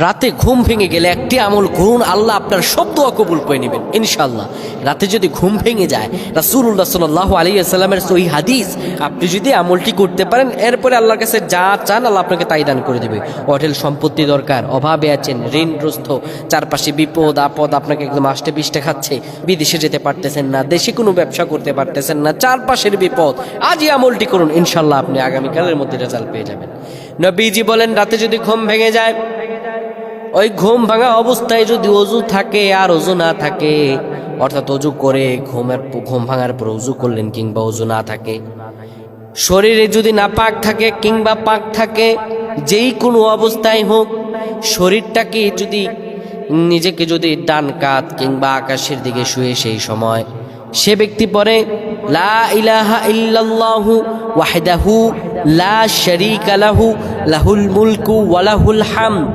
রাতে ঘুম ভেঙে গেলে একটি আমল করুন, আল্লাহ আপনার সব দোয়া কবুল করে নেবেন ইনশাআল্লাহ। রাতে যদি ঘুম ভেঙে যায়, রাসূলুল্লাহ সাল্লাল্লাহু আলাইহি ওয়াসাল্লামের সহিহ হাদিস, আপনি যদি আমলটি করতে পারেন, এরপরে আল্লাহর কাছে যা চান আল্লাহ আপনাকে তাই দান করে দেবে। অঢেল সম্পত্তি দরকার, অভাবে আছেন, ঋণগ্রস্ত, চারপাশে বিপদ আপদ আপনাকে একদম আষ্টে পিষ্টে খাচ্ছে, বিদেশে যেতে পারতেছেন না, দেশে কোনো ব্যবসা করতে পারতেছেন না, চারপাশের বিপদ, আজই আমলটি করুন, ইনশাআল্লাহ আপনি আগামীকালের মধ্যে রেজাল্ট পেয়ে যাবেন। নবীজি বলেন, রাতে যদি ঘুম ভেঙে যায়, ওই ঘুম ভাঙা অবস্থায় যদি অজু থাকে আর অজু না থাকে, অর্থাৎ অজু করে ঘুম ভাঙার পর অজু করলেন কিংবা অজু না থাকে, শরীরে যদি না পাক থাকে কিংবা পাক থাকে, যেই কোনো অবস্থায় হোক, শরীরটাকে যদি নিজেকে যদি ডান কাত কিংবা আকাশের দিকে শুয়ে সেই সময় সে ব্যক্তি পড়ে লা ইলাহা ইল্লাল্লাহু ওয়াহদাহু লা শারীকা লাহু লাহুল মুলকু ওয়া লাহুল হামদ,